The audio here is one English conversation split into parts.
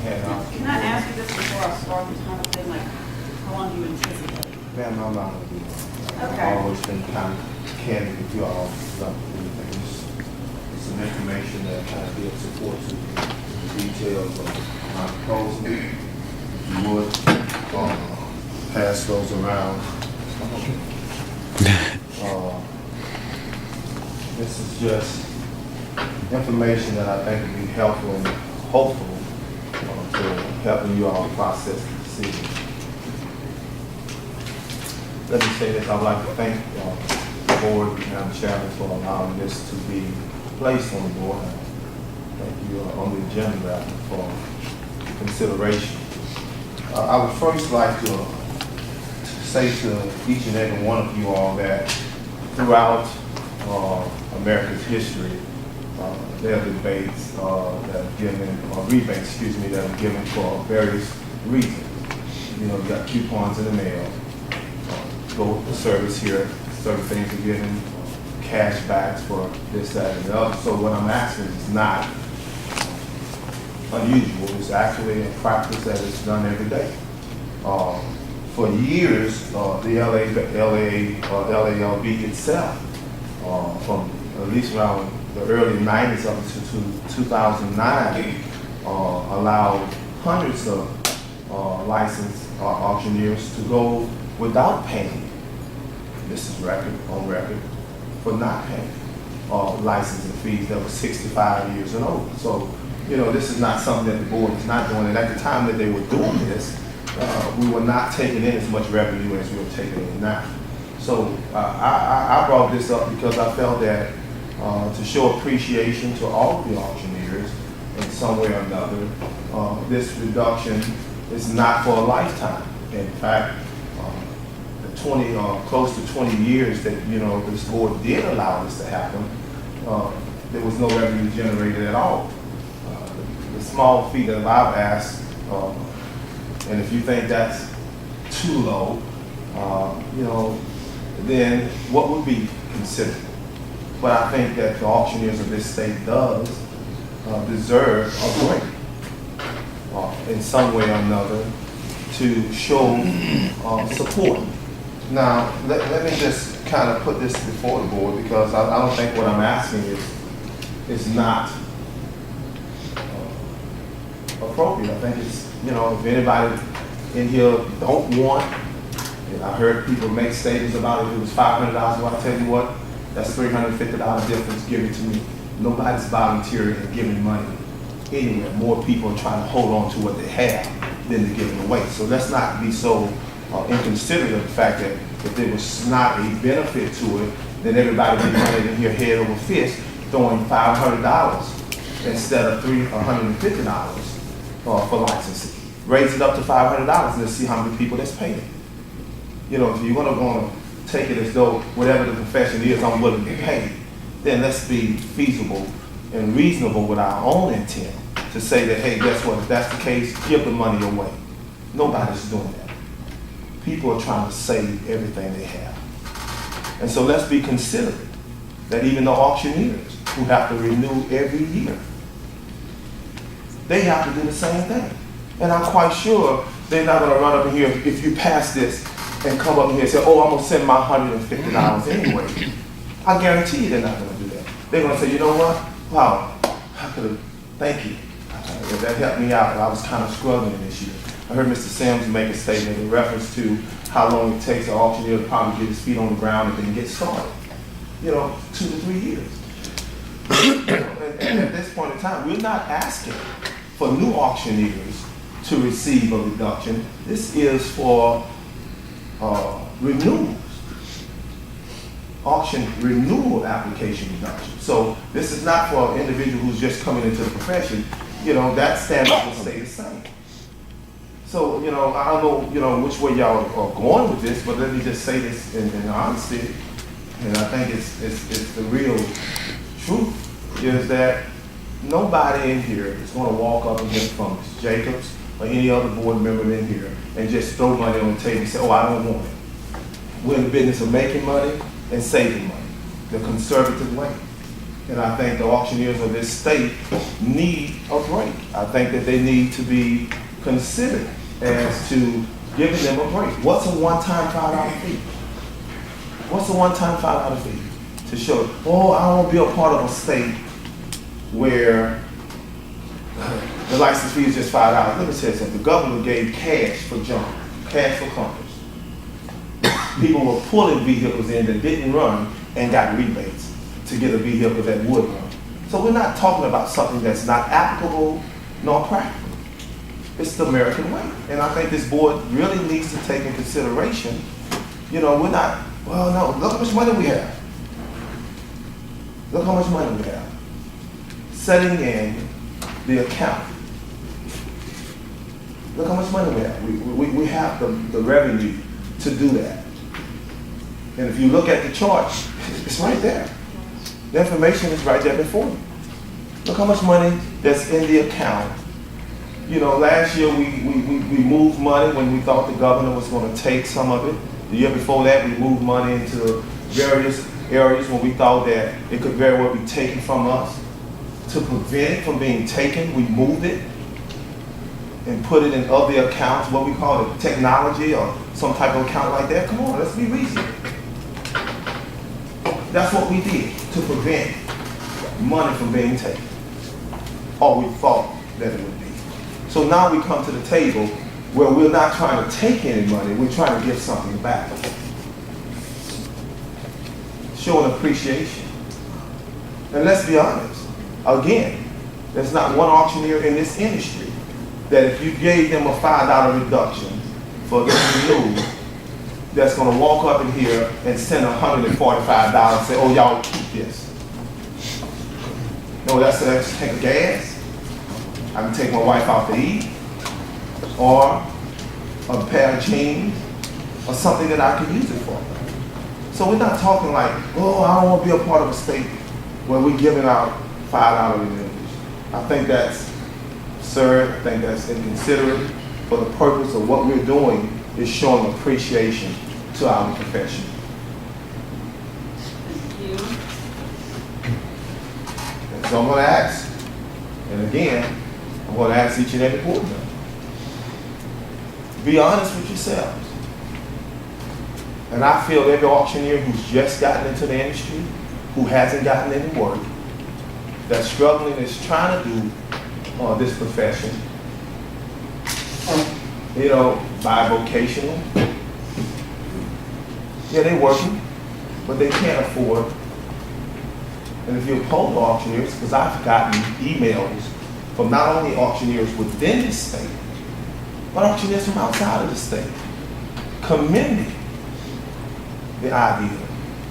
Can I ask you this before I start this kind of thing, like, how long do you anticipate? Ma'am, I'm not going to be long. Okay. I've always been kind of candid with you all about anything. It's some information that kind of gives support to the details of my proposal. If you would, pass those around. This is just information that I think would be helpful and hopeful to helping you all process the decision. Let me say this, I'd like to thank the board and the chairman for allowing this to be placed on the board. Thank you on the agenda for consideration. I would first like to say to each and every one of you all that throughout America's history, there are debates that are given, or rebates, excuse me, that are given for various reasons. You know, you got coupons in the mail, go with the service here, certain things are given, cash backs for this, that, and the other. So what I'm asking is not unusual. It's actually a practice that is done every day. For years, the LALB itself, from at least around the early 90s up to 2009, allowed hundreds of licensed auctioneers to go without paying. This is on record for not paying licensing fees that were 65 years and older. So, you know, this is not something that the board is not doing. And at the time that they were doing this, we were not taking in as much revenue as we are taking in now. So I brought this up because I felt that to show appreciation to all of the auctioneers in some way or another, this reduction is not for a lifetime. In fact, the close to 20 years that, you know, this board did allow this to happen, there was no revenue generated at all. The small fee that I've asked, and if you think that's too low, you know, then what would be considered? But I think that the auctioneers of this state does deserve a break in some way or another to show support. Now, let me just kind of put this before the board because I don't think what I'm asking is not appropriate. I think it's, you know, if anybody in here don't want, and I heard people make statements about if it was $500, well, I tell you what, that's $350 difference given to me. Nobody's volunteering and giving money anywhere. More people are trying to hold on to what they have than to give it away. So let's not be so inconsiderate of the fact that if there was not a benefit to it, then everybody would be running in here head over fist throwing $500 instead of $150 for licensing. Raise it up to $500 and let's see how many people that's paying. You know, if you're going to take it as though whatever the profession is, I'm willing to pay, then let's be feasible and reasonable with our own intent to say that, hey, guess what, if that's the case, give the money away. Nobody's doing that. People are trying to save everything they have. And so let's be considerate that even the auctioneers who have to renew every year, they have to do the same thing. And I'm quite sure they're not going to run up in here if you pass this and come up here and say, oh, I'm going to send my $150 anyway. I guarantee you they're not going to do that. They're going to say, you know what? Wow, I could have, thank you. That helped me out. I was kind of struggling this year. I heard Mr. Sims make a statement in reference to how long it takes an auctioneer to probably get his feet on the ground and then get started. You know, 2 to 3 years. And at this point in time, we're not asking for new auctioneers to receive a reduction. This is for renewals, auction renewal application reduction. So this is not for an individual who's just coming into the profession. You know, that standard will stay the same. So, you know, I don't know, you know, which way y'all are going with this, but let me just say this in honesty, and I think it's the real truth, is that nobody in here is going to walk up and get from Ms. Jacobs or any other board member in here and just throw money on the table and say, oh, I don't want it. We're in the business of making money and saving money, the conservative way. And I think the auctioneers of this state need a break. I think that they need to be considered as to giving them a break. What's a one-time $5 fee? What's a one-time $5 fee? To show, oh, I don't want to be a part of a state where the license fee is just $5. Let me tell you something. The governor gave cash for junk, cash for clunkers. People were pulling vehicles in that didn't run and got rebates to get a vehicle that would run. So we're not talking about something that's not applicable nor practical. It's the American way. And I think this board really needs to take in consideration, you know, we're not, well, no, look how much money we have. Look how much money we have. Setting in the account. Look how much money we have. We have the revenue to do that. And if you look at the chart, it's right there. The information is right there before you. Look how much money that's in the account. You know, last year we moved money when we thought the governor was going to take some of it. The year before that, we moved money into various areas when we thought that it could very well be taken from us. To prevent it from being taken, we moved it and put it in other accounts, what we call it, technology or some type of account like that. Come on, let's be reasonable. That's what we did to prevent money from being taken, or we thought that it would be. So now we come to the table where we're not trying to take any money, we're trying to give something back. Showing appreciation. And let's be honest, again, there's not one auctioneer in this industry that if you gave them a $5 reduction for this renewal, that's going to walk up in here and send $145 and say, oh, y'all keep this. No, that's an extra tank of gas. I can take my wife out to eat, or a pair of jeans, or something that I can use it for. So we're not talking like, oh, I don't want to be a part of a state where we're giving out $5 renewals. I think that's absurd. I think that's inconsiderate. For the purpose of what we're doing is showing appreciation to our profession. Thank you. And so I'm going to ask, and again, I'm going to ask each and every board member, be honest with yourselves. And I feel every auctioneer who's just gotten into the industry, who hasn't gotten any work, that's struggling, is trying to do this profession, you know, bivocational. Yeah, they're working, but they can't afford. And if you're poll auctioneers, because I've gotten emails from not only auctioneers within the state, but auctioneers from outside of the state, commending the idea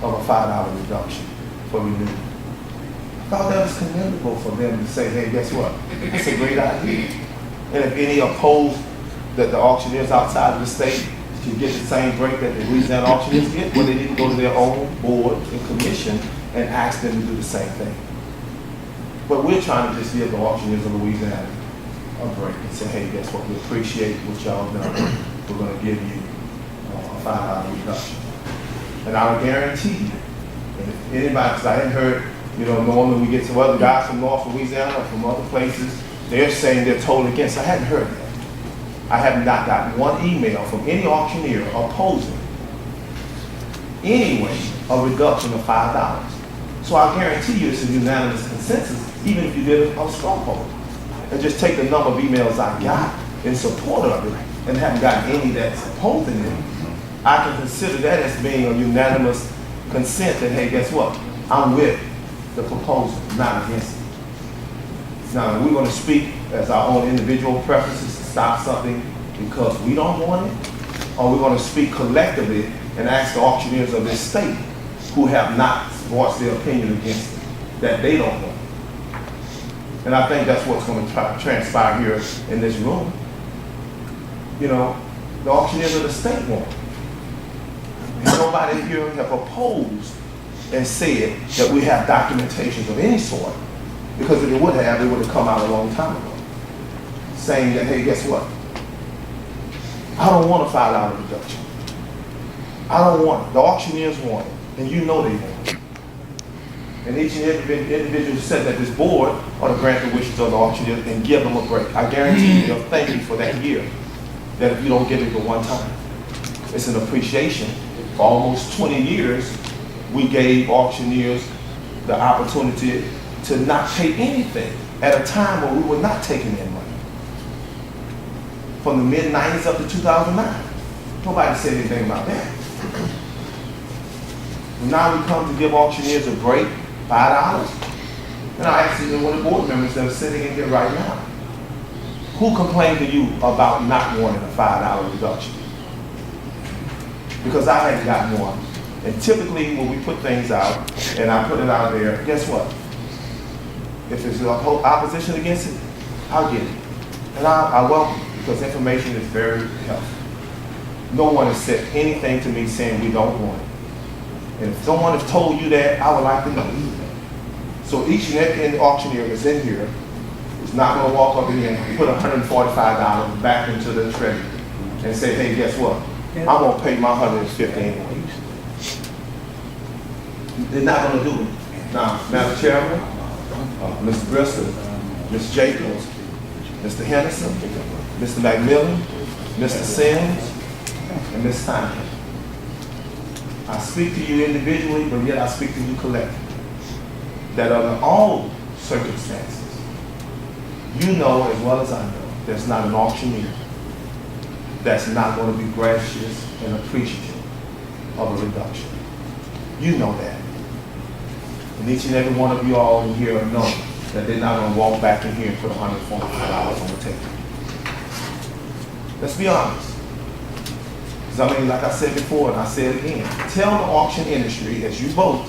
of a $5 reduction for renewal. I thought that was commendable for them to say, hey, guess what? That's a great idea. And if any oppose that the auctioneers outside of the state should get the same break that the Louisiana auctioneers get, well, they need to go to their own board and commission and ask them to do the same thing. But we're trying to just give the auctioneers of Louisiana a break and say, hey, guess what? We appreciate what y'all done. We're going to give you a $5 reduction. And I'll guarantee you, and if anybody, because I hadn't heard, you know, normally we get some other guys from North Louisiana or from other places, they're saying they're totally against. I hadn't heard that. I have not gotten one email from any auctioneer opposing anyway a reduction of $5. So I guarantee you it's a unanimous consensus, even if you did a straw poll. And just take the number of emails I got in support of it and haven't gotten any that's opposing it, I can consider that as being a unanimous consent that, hey, guess what? I'm with the proposal, not against it. Now, we're going to speak as our own individual preferences to stop something because we don't want it, or we're going to speak collectively and ask the auctioneers of this state who have not voiced their opinion against it, that they don't want it. And I think that's what's going to transpire here in this room. You know, the auctioneers of the state want it. And nobody here have opposed and said that we have documentations of any sort, because if it would have, it would have come out a long time ago, saying that, hey, guess what? I don't want a $5 reduction. I don't want it. The auctioneers want it, and you know they want it. And each and every individual sitting at this board ought to grant the wishes of the auctioneer and give them a break. I guarantee you they'll thank you for that year, that if you don't give it for one time. It's an appreciation. For almost 20 years, we gave auctioneers the opportunity to not pay anything at a time when we were not taking in money. From the mid-90s up to 2009. Nobody said anything about that. Now we come to give auctioneers a break, $5. And I ask you, one of the board members that are sitting in here right now, who complained to you about not wanting a $5 reduction? Because I hadn't gotten one. And typically when we put things out, and I put it out there, guess what? If there's opposition against it, I'll get it. And I welcome it, because information is very helpful. No one has said anything to me saying we don't want it. And if someone has told you that, I would like to know. So each and every auctioneer that's in here is not going to walk up in here and put $145 back into the treasury and say, hey, guess what? I'm going to pay my $150 anyways. They're not going to do it. Now, Madam Chairman, Mr. Bristol, Ms. Jacobs, Mr. Henderson, Mr. McMillan, Mr. Sims, and Ms. Tompkins. I speak to you individually, but yet I speak to you collectively. That under all circumstances, you know as well as I know, there's not an auctioneer that's not going to be gracious and appreciative of a reduction. You know that. And each and every one of you all in here know that they're not going to walk back in here and put $145 on the table. Let's be honest. I mean, like I said before, and I say it again, tell the auction industry as you vote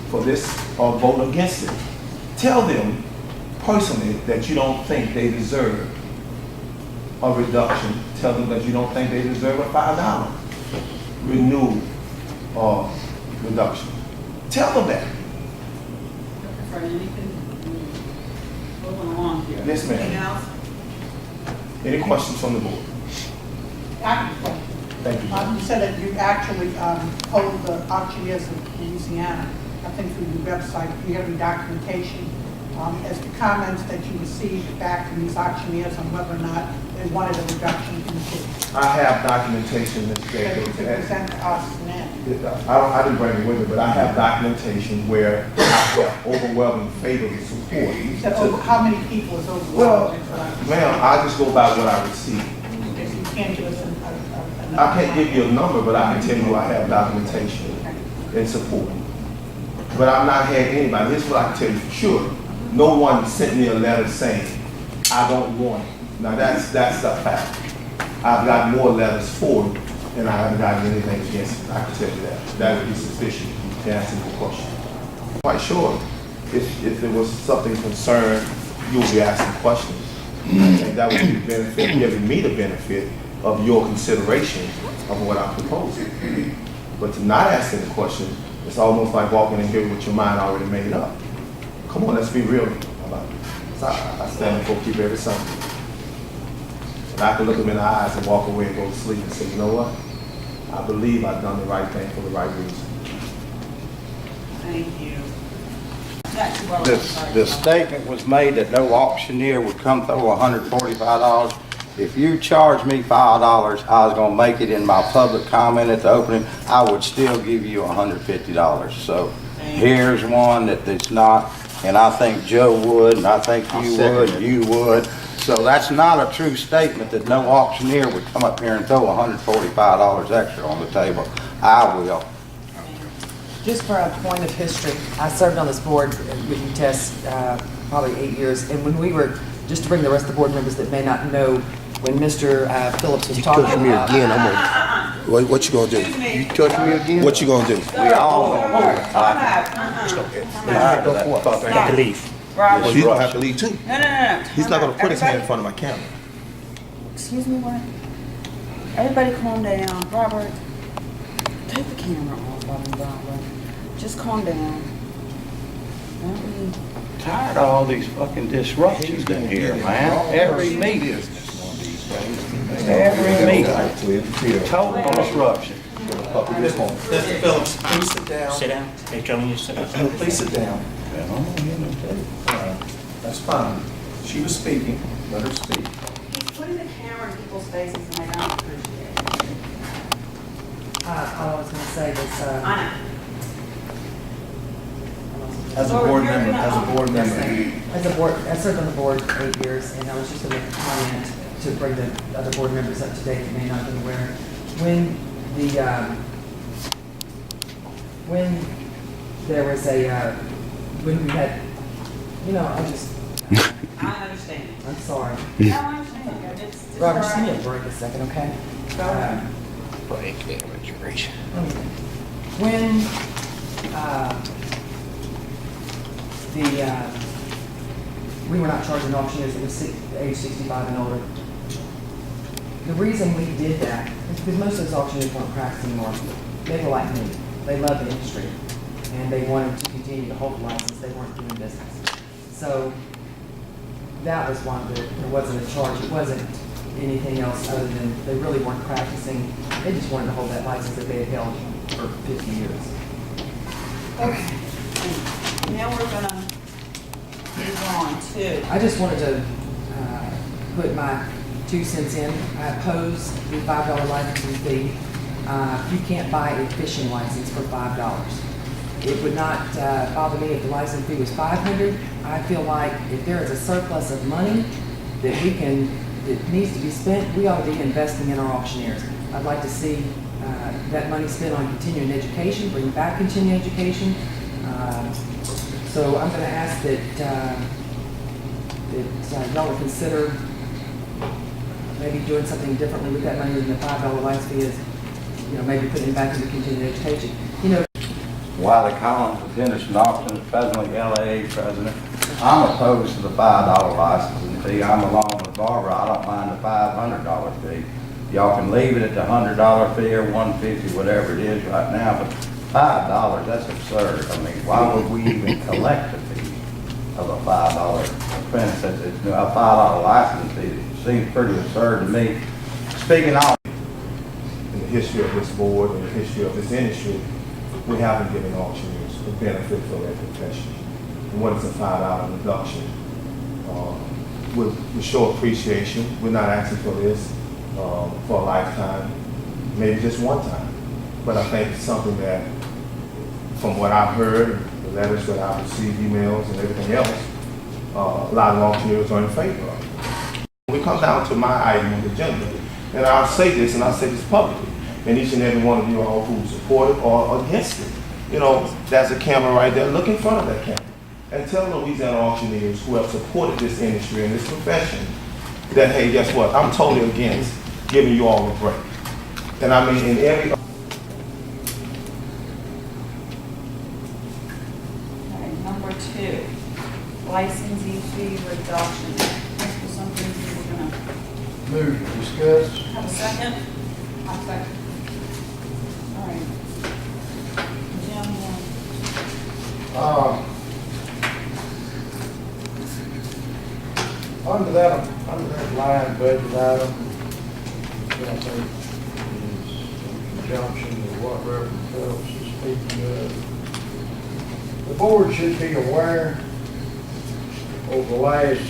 for this or vote against it, tell them personally that you don't think they deserve a reduction. Tell them that you don't think they deserve a $5 renewal or reduction. Tell them that. Dr. Fred, anything moving along here? Yes, ma'am. Anything else? Any questions from the board? I have a question. Thank you. You said that you actually told the auctioneers of Louisiana, I think through the website, you have any documentation as to comments that you received back from these auctioneers on whether or not they wanted a reduction in the fee. I have documentation, Ms. That you Jacobs. could present to us now. I didn't bring it with me, but I have documentation where I have overwhelming favorable support. You said, how many people is over? Well, ma'am, I just go by what I received. Okay, so you can't give us a I can't give you a number, but I can tell you I have documentation and support. But I've not had anybody, here's what I can tell you for sure. No one sent me a letter saying, I don't want it. Now that's a fact. I've got more letters for it, and I haven't gotten anything against it. I can tell you that. That would be sufficient to answer the question. Quite sure, if there was something concerned, you would be asking questions. I think that would be the benefit, giving me the benefit of your consideration of what I'm proposing. But to not ask any question, it's almost like walking in here with your mind already made up. Come on, let's be real about it. So I stand before people every Sunday. And I can look them in the eyes and walk away and go to sleep and say, you know what? I believe I've done the right thing for the right reason. Thank you. That's well. The statement was made that no auctioneer would come through $145. If you charge me $5, I was gonna make it in my public comment at the opening, I would still give you $150. So here's one that's not, and I think Joe would, and I think you would. So that's not a true statement that no auctioneer would come up here and throw $145 extra on the table. I will. Just for a point of history, I served on this board with you, Tess, probably 8 years, and when we were, just to bring the rest of the board members that may not know, when Mr. Phillips was talking Touch me about... again, I'm gonna. What you gonna do? You touch me again? What you gonna do? We all gonna do it. I have to leave. Robert. Well, he's gonna have to leave too. No. He's not gonna put his hand in front of my camera. Excuse me, what? Everybody calm down. Robert, take the camera off of him, Robert. Just calm down. Tired of all these fucking disruptions in here, man. Every meeting. Every meeting. Total disruption. public this moment. Mr. Phillips, please sit down. Sit down. They're telling you to sit down. Please sit down. That's fine. She was speaking. Let her speak. He's putting the camera in people's faces and I don't appreciate it. All I was gonna say was, I know. As a Well, board you're member, gonna- as a board yes, member. as a board, I served on the board 8 years, and I was just gonna comment to bring the other board members up to date that may not have been aware. When there was when we had, I I understand. I'm sorry. No, I understand. It's just Robert, just give me right. a break a second, okay? Go ahead. Break demonstration. When we were not charging auctioneers that was age 65 and older. The reason we did that is because most of those auctioneers weren't practicing anymore. They were like me. They loved the industry, and they wanted to continue to hold the license. They weren't doing business. So that was why there wasn't a charge. It wasn't anything else other than they really weren't practicing. They just wanted to hold that license that they had held for 50 years. Okay. Now we're gonna move on to, I just wanted to put my 2 cents in. I oppose the $5 licensing fee. You can't buy a fishing license for $5. It would not bother me if the license fee was $500. I feel like if there is a surplus of money that needs to be spent, we ought to be investing in our auctioneers. I'd like to see that money spent on continuing education, bring back continuing education. So I'm going to ask that y'all would consider maybe doing something differently with that money than the $5 license fee is. Maybe putting it back into continuing education. Wiley Collins, attendance and auction, presently LAA president. I'm opposed to the $5 licensing fee. I'm along with Barbara. I don't mind the $500 fee. Y'all can leave it at the $100 fee or $150, whatever it is right now, but $5, that's absurd. I mean, why would we even collect a fee of a $5 offense? A $5 license fee seems pretty absurd to me. Speaking of In the history of this board and the history of this industry, we haven't given auctioneers the benefit for their profession. And what is a $5 reduction? We show appreciation. We're not asking for this for a lifetime, maybe just one time. But I think it's something that, from what I've heard, the letters that I've received, emails and everything else, a lot of auctioneers are in favor of. When we come down to my item on the agenda, and I'll say this, and I'll say this publicly, and each and every one of you all who support it or against it, there's a camera right there. Look in front of that camera and tell Louisiana auctioneers who have supported this industry and this profession that, hey, guess what? I'm totally against giving you all a break. And I mean, in every... okay, number 2, licensing fee reduction. This was something we were gonna Move to discuss. have a second. I'll second. All right. Jim, Under that line budget item, which I think is in conjunction with what Reverend Phelps is speaking of, the board should be aware over the last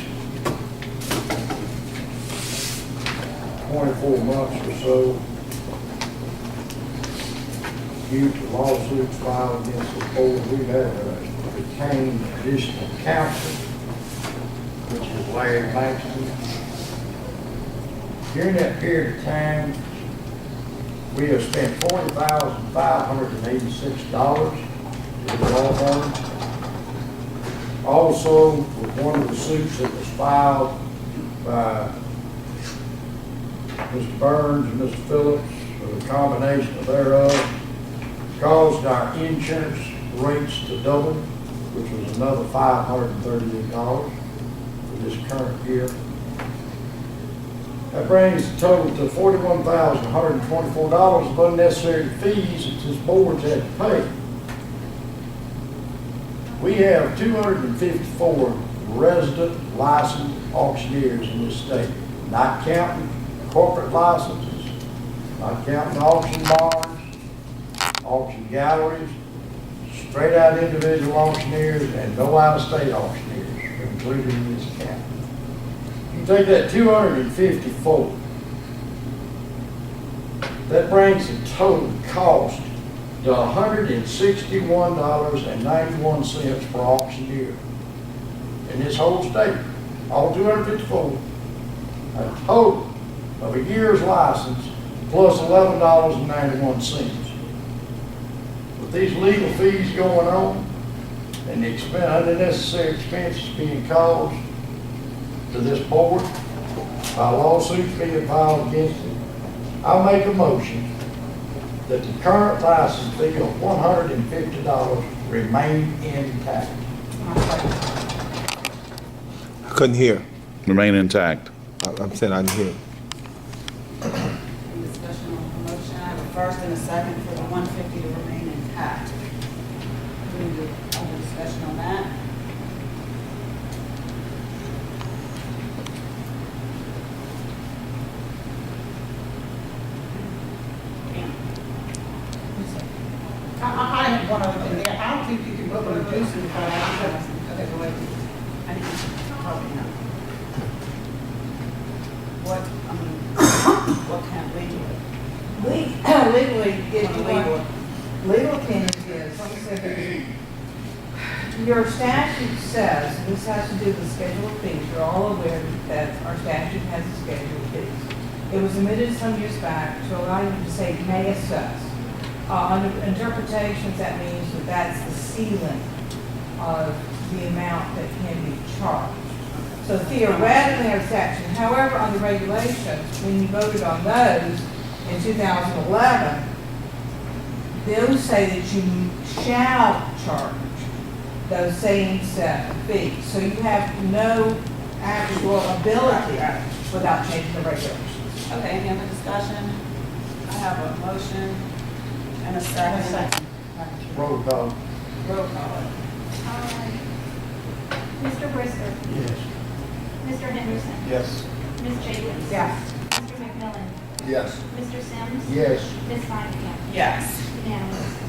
24 months or so, due to lawsuits filed against the board, we've had to retain additional counsel, which is Larry Langston. During that period of time, we have spent $40,586 to the law firm. Also, with one of the suits that was filed by Mr. Burns and Mr. Phillips, or the combination of thereof, caused our insurance rates to double, which was another $538 for this current year. That brings the total to $41,124 of unnecessary fees that this board's had to pay. We have 254 resident licensed auctioneers in this state, not counting corporate licenses, not counting auction barns, auction galleries, straight out individual auctioneers, and no out-of-state auctioneers are included in this account. You take that 254, that brings the total cost to $161.91 per auctioneer in this whole state, all 254. A total of a year's license plus $11.91. With these legal fees going on and the unnecessary expenses being caused to this board by lawsuits being filed against it, I'll make a motion that the current license fee of $150 remain intact. I couldn't hear. Remain intact. I'm saying I didn't hear. Any discussion on the motion? I have a first and a second for the 150 to remain intact. Any other discussion on that? I have one other thing there. I don't think you can put a reducing the price. Okay, go ahead. I need to probably know. What can legally? Legally, if you Legal. want, legal opinion is, your statute says, this has to do with schedule of fees, you're all aware that our statute has a schedule of fees. It was amended some years back to allow you to say may assess. Under interpretations, that means that that's the ceiling of the amount that can be charged. So theoretically, our statute, however, on the regulations, when you voted on those in 2011, those say that you shall charge those same set of fees. So you have no actual ability without changing the regulations. Okay, any other discussion? I have a motion and a second. Roll call. Roll call. Mr. Brisker. Yes. Mr. Henderson. Yes. Ms. Jacobs. Yes. Mr. McMillan. Yes. Mr. Sims. Yes. Ms. Feinkamp. Yes. Unanimous.